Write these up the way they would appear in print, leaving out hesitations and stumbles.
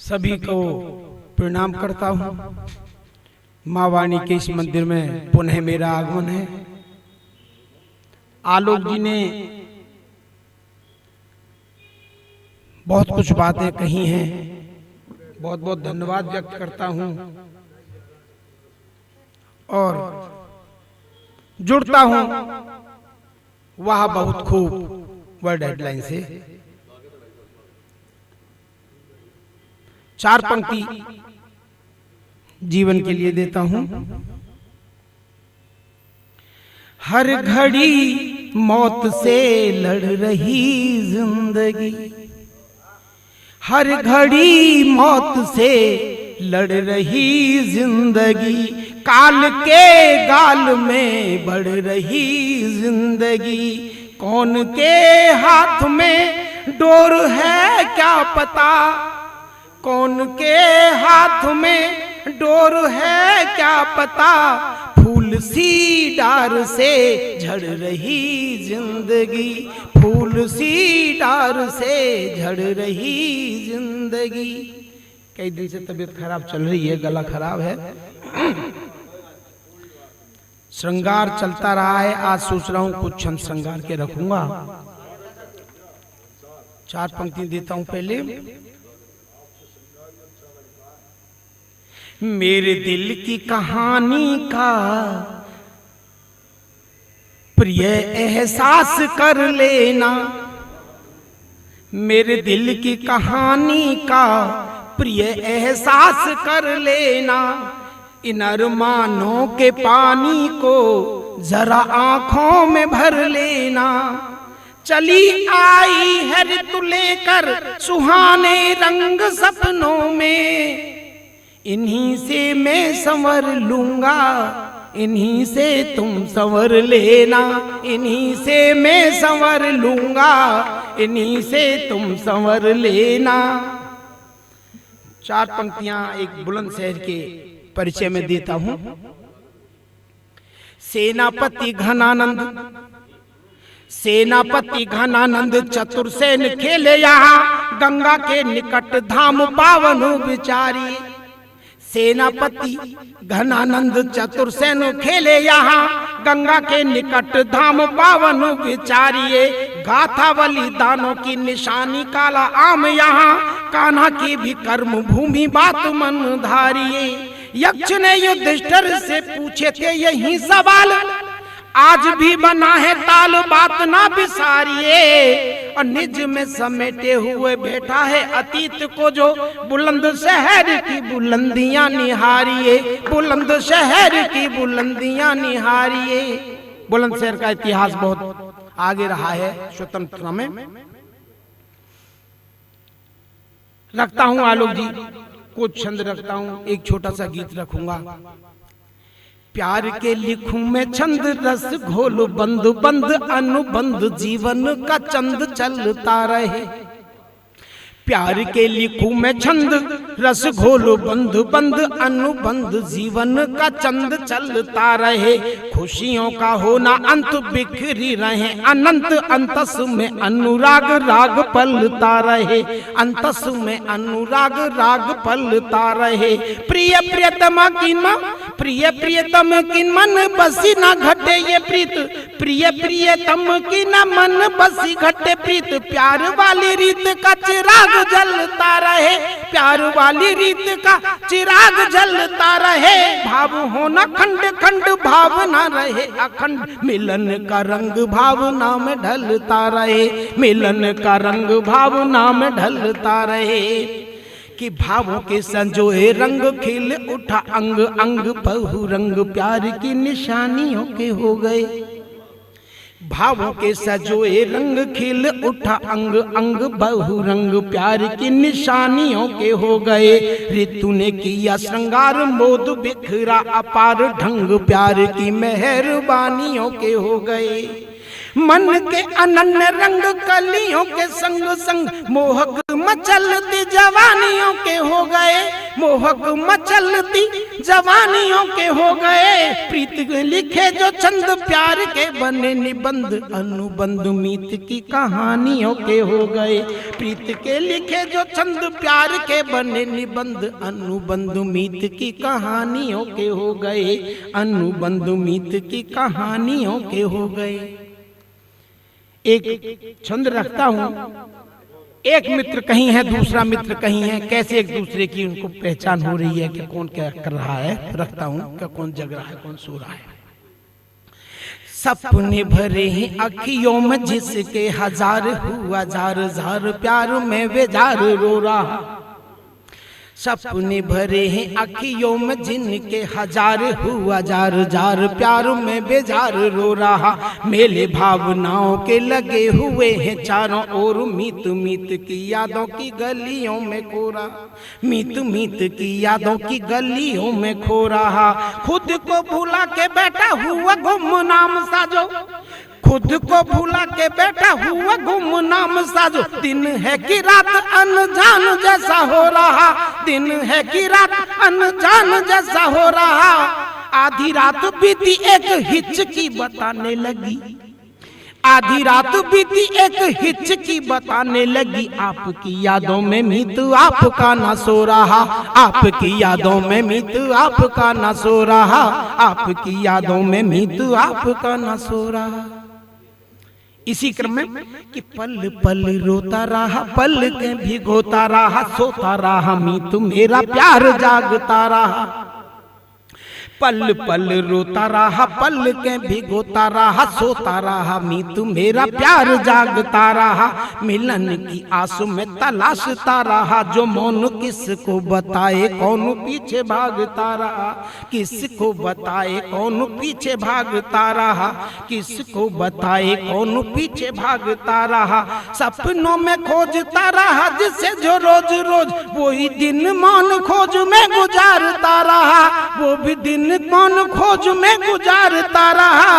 सभी को प्रणाम करता हूँ। माँ वाणी के इस मंदिर में पुनः मेरा आगमन है। आलोक जी ने बहुत कुछ बातें कही हैं, बहुत बहुत धन्यवाद व्यक्त करता हूँ और जुड़ता हूँ वह बहुत खूब वर्ड हेडलाइन से। चार पंक्ति जीवन के लिए देता हूं। हर घड़ी मौत से लड़ रही जिंदगी, हर घड़ी मौत से लड़ रही जिंदगी, काल के गाल में बढ़ रही जिंदगी। कौन के हाथ में डोर है क्या पता, कौन के हाथ में डोर है क्या पता, फूल सी डार से झड़ रही जिंदगी, फूल सी डार से झड़ रही जिंदगी। कई दिन से तबीयत खराब चल रही है, गला खराब है, श्रृंगार चलता रहा है। आज सोच रहा हूं कुछ क्षण श्रृंगार के रखूंगा। चार पंक्ति देता हूं पहले। मेरे दिल की कहानी का प्रिय एहसास कर लेना, मेरे दिल की कहानी का प्रिय एहसास कर लेना। इन अरमानों के पानी को जरा आंखों में भर लेना। चली आई है ऋतु लेकर सुहाने रंग सपनों में, इन्हीं से मैं संवर लूंगा, इन्हीं से तुम संवर लेना, इन्हीं से मैं संवर लूंगा, इन्हीं से तुम संवर लेना। चार पंक्तियां एक बुलंद शहर के परिचय में देता हूं। सेनापति घनानंद, सेनापति घनानंद चतुर्सेन खेले यहाँ, गंगा के निकट धाम पावन विचारी। सेनापति घनानंद चतुर्सेन खेले यहाँ, गंगा के निकट धाम पावन विचारिये। गाथा बलिदानों की निशानी काला आम यहाँ, कान्हा की भी कर्म भूमि बात मन धारिये। यक्ष ने युधिष्ठिर से पूछे थे यही सवाल, आज भी बना है ताल बात ना बिसारिये। और निज में समेटे हुए बैठा है अतीत को जो, बुलंद शहर की बुलंदियां निहारिये, बुलंद शहर की बुलंदियां निहारिये। बुलंद शहर का इतिहास बहुत आगे रहा है स्वतंत्रता में। रखता हूं आलोक जी कुछ छंद रखता हूं, एक छोटा सा गीत रखूंगा। प्यार के लिखूं मैं छंद रस घोल बंद बंद अनुबंध जीवन का चंद चलता रहे। प्यार के लिखूं मैं छंद रस घोल बंद बंद अनुबंध जीवन का चंद चलता रहे। खुशियों का होना अंत बिखरी रहे, अनंत अंतस में अनुराग राग पलता रहे, अंतस में अनुराग राग पलता रहे। प्रिय प्रियतमा की प्रिय प्रियतम की मन बसी न घटे ये प्रीत, प्रिय प्रियतम की न मन बसी घटे प्रीत। प्यार वाली रीत का चिराग जलता रहे, प्यार वाली रीत का चिराग जलता रहे। भाव होना खंड खंड भावना रहे अखंड, मिलन का रंग भावना में ढलता रहे, मिलन का रंग भावना में ढलता रहे। कि भावों के संजोए रंग खिल उठा अंग अंग, बहु रंग प्यार की निशानियों के हो गए। भावों के सजोए रंग खिल उठा अंग अंग, बहु रंग प्यार की निशानियों के हो गए। ऋतु ने किया श्रृंगार मोद बिखरा अपार ढंग, प्यार की मेहरबानियों के हो गए। मन के अनन्य रंग कलियों के संग संग, मोहक मचलती जवानियों के हो गए, मोहक मचलती जवानियों के हो गए। प्रीत के लिखे जो चंद प्यार के बने निबंध, अनुबंध मीत की कहानियों के हो गए। प्रीत के लिखे जो चंद प्यार के बने निबंध, अनुबंध मीत की कहानियों के हो गए, अनुबंध मीत की कहानियों के हो गए। एक छंद रखता हूं, एक मित्र कहीं है, दूसरा मित्र कहीं है, कैसे एक दूसरे की उनको पहचान हो रही है कि कौन क्या कर रहा है। रखता हूं कि कौन जग रहा है, कौन सो रहा है। सपने भरे हैं अखियों में जिसके हजार हुआ जार जार प्यार में बेजार रो रहा। सपने भरे हैं अखियों में जिनके हजार हुआ जार जार प्यार में बेजार रो रहा। मेले भावनाओं के लगे हुए हैं चारों ओर, मीत मीत की यादों की गलियों में खो रहा। मीत मीत की यादों की गलियों में खो रहा। खुद को भुला के बैठा हुआ गुमनाम साजो, खुद को भुला के बैठा हुआ गुमनाम साजो। दिन है कि रात अनजान जैसा हो रहा, दिन है कि रात अनजान जैसा हो रहा। आधी रात बीती एक हिचकी बताने लगी, आधी रात बीती एक हिचकी बताने लगी। आपकी यादों में मीत आपका ना सो रहा, आपकी यादों में मीत आपका ना सो रहा, आपकी यादों में मीत आपका ना सो रहा। इसी क्रम में कि पल पल रोता रहा, पल के भिगोता रहा, सोता रहा मीत मेरा प्यार जागता रहा। पल पल रोता रहा, पल के भिगोता रहा, सोता रहा मीत मेरा प्यार जागता रहा। मिलन की आस में तलाशता रहा, जो मौन किसको बताए कौन पीछे भागता रहा। किसको बताए कौन पीछे भागता रहा, किसको बताए कौन पीछे भागता रहा। सपनों में खोजता रहा जिसे जो रोज रोज, वही दिन मौन खोज में गुजारता रहा, वो भी दिन मौन खोज में गुजारता रहा।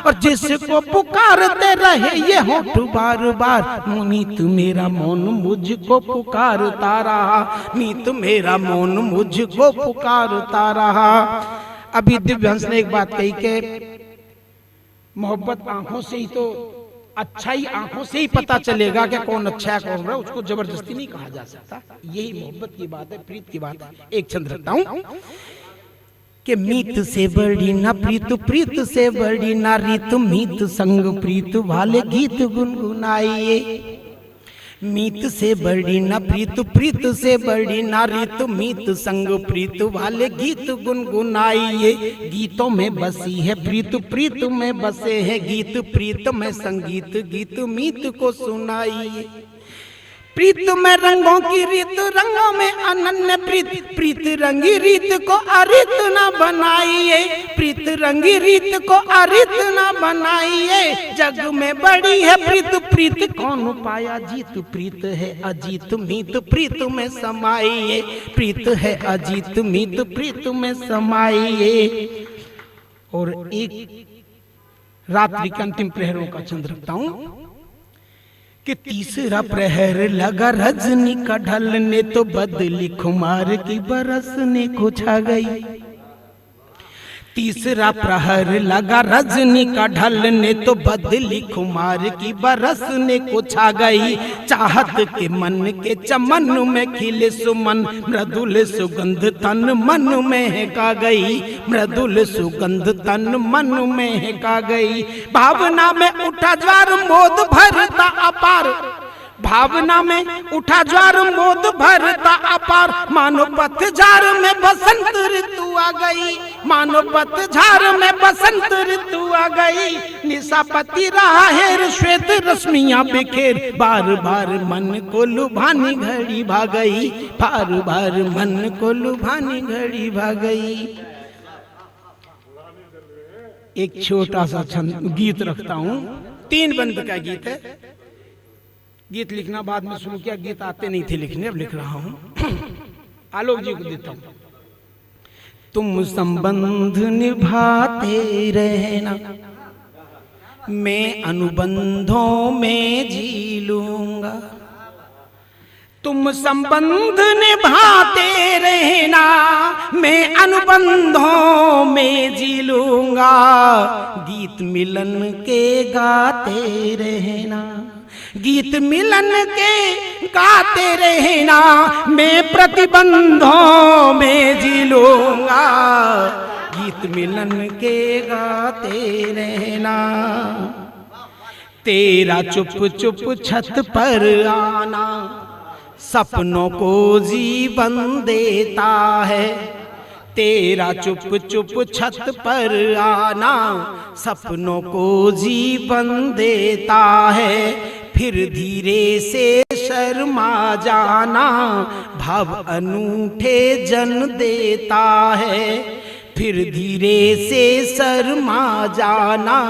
और जिसको पुकारते रहे ये होठ बार बार, मीत मेरा मौन मुझको पुकारता रहा, मीत मेरा मौन मुझको पुकारता रहा। अभी दिव्यांश ने एक बात कही कि मोहब्बत आंखों से ही तो, अच्छाई आंखों से ही पता चलेगा कि कौन अच्छा है कौन बुरा, उसको जबरदस्ती नहीं कहा जा सकता। यही मोहब्बत की बात है, प्रीत की बात है। एक छंद रखता हूं कि मीत से बड़ी ना प्रीत, प्रीत से बड़ी ना रीत, मीत संग प्रीत वाले गीत गुनगुनाइए। मीत से बड़ी ना प्रीत, प्रीत से बड़ी ना रीत, मीत संग प्रीत वाले गीत गुनगुनाइए। गीतों में बसी है प्रीत, प्रीत में बसे है गीत, प्रीत में संगीत, गीत मीत को सुनाइए। प्रीत में रंगों की रीत, रंगों में अनन्य प्रीत, प्रीत रंगी रीत को अरित न बनाइए, प्रीत रंगी रीत को अरित न बनाइए। जग में बड़ी है प्रीत, प्रीत कौन पाया जीत, प्रीत है अजीत मीत प्रीत में समाइए, प्रीत है अजीत मीत प्रीत में समाइए। और एक रात्रि के अंतिम प्रहरों का छंद रखता हूं कि तीसरा प्रहर लगा रजनी का ढलने, तो बदली खुमार की बरसने को छा गई। तीसरा प्रहर लगा रजनी का ढलने, तो बदली खुमार की बरसने को छा गई। चाहत के मन के चमन में खिले सुमन, मृदुल सुगंध तन मन में हेका गई, मृदुल सुगंध तन मन में हेका गई। भावना में उठा ज्वार मोद भरता अपार, भावना में उठा ज्वार मोद भरता अपार। मानो पतझार में बसंत ऋतु आ गई, मानो पतझार में बसंत ऋतु आ गई। निशापति रहा है श्वेत रश्मियां बिखेर, बार बार मन को लुभानी घड़ी भाग गई, बार बार मन को लुभानी घड़ी भाग गई। एक छोटा सा छंद गीत रखता हूं, 3 बंद का गीत है। गीत लिखना बाद में शुरू किया, गीत आते नहीं थे लिखने, अब लिख रहा हूं। आलोक जी को देता हूं। तुम संबंध निभाते रहना, मैं अनुबंधों में जी लूंगा। तुम संबंध निभाते रहना, मैं अनुबंधों में जी लूंगा। गीत मिलन के गाते रहना, गीत मिलन के गाते रहना, मैं प्रतिबंधों में जी लूंगा। गीत मिलन के गाते रहना। तेरा चुप चुप छत पर आना सपनों को जीवन देता है। तेरा चुप चुप छत पर आना सपनों को जीवन देता है। फिर धीरे से शर्मा जाना भाव अनूठे जन देता है। फिर धीरे से शर्मा जाना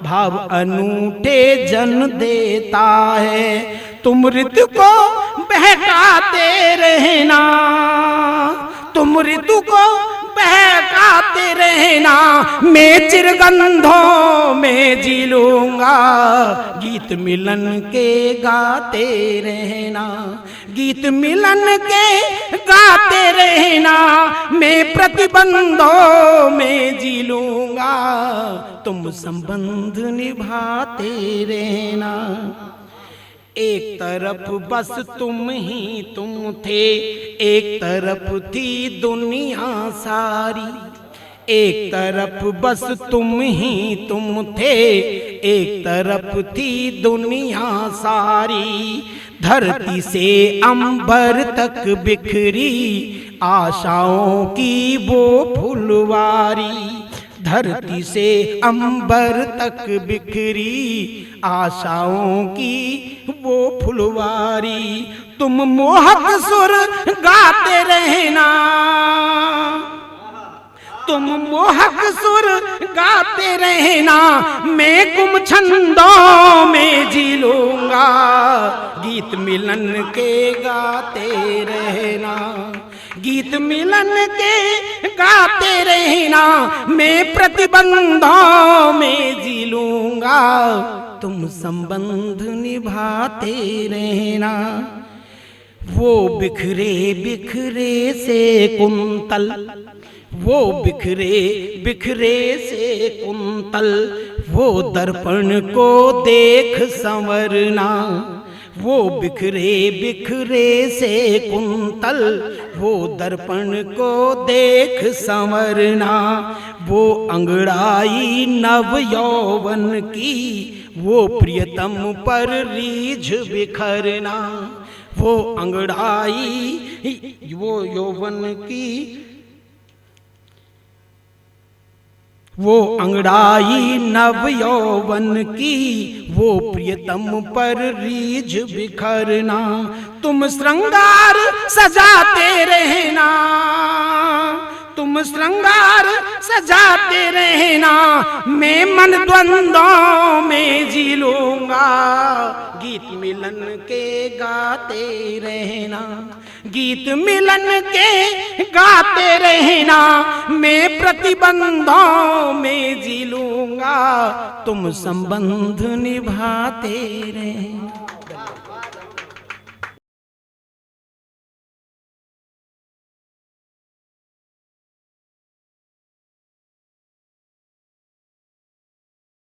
भाव अनूठे जन देता है। तुम ऋतु को बहकाते रहना, तुम ऋतु को बहकाते रहना, मैं चिरगंधों में जी लूंगा। गीत मिलन के गाते रहना, गीत मिलन के गाते रहना, मैं प्रतिबंधों में जी लूंगा। तुम संबंध निभाते रहना। एक तरफ बस तुम ही तुम थे, एक तरफ थी दुनिया सारी। एक तरफ बस तुम ही तुम थे, एक तरफ थी दुनिया सारी। धरती से अंबर तक बिखरी आशाओं की वो फुलवारी। धरती से अंबर तक बिखरी आशाओं की वो फुलवारी। तुम मोहक सुर गाते रहना, तुम मोहक सुर गाते रहना, मैं गुम छंदों में जी लूंगा। गीत मिलन के गाते रहना, गीत मिलन के गाते रहना, मैं प्रतिबंधों में जी लूंगा। तुम संबंध निभाते रहना। वो बिखरे बिखरे से कुंतल, वो बिखरे बिखरे से कुंतल, वो दर्पण को देख संवरना। वो बिखरे बिखरे से कुंतल, वो दर्पण को देख संवरना। वो अंगड़ाई नव यौवन की, वो प्रियतम पर रीझ बिखरना। वो अंगड़ाई वो यौवन की, वो अंगड़ाई नव यौवन की, वो प्रियतम पर रीझ बिखरना। तुम श्रृंगार सजाते रहना, तुम श्रृंगार सजाते रहना, मैं मन द्वंद्वों में जी लूंगा। गीत मिलन के गाते रहना, गीत मिलन के गाते रहना, मैं प्रतिबंधों में जी लूंगा। तुम संबंध निभाते रहना।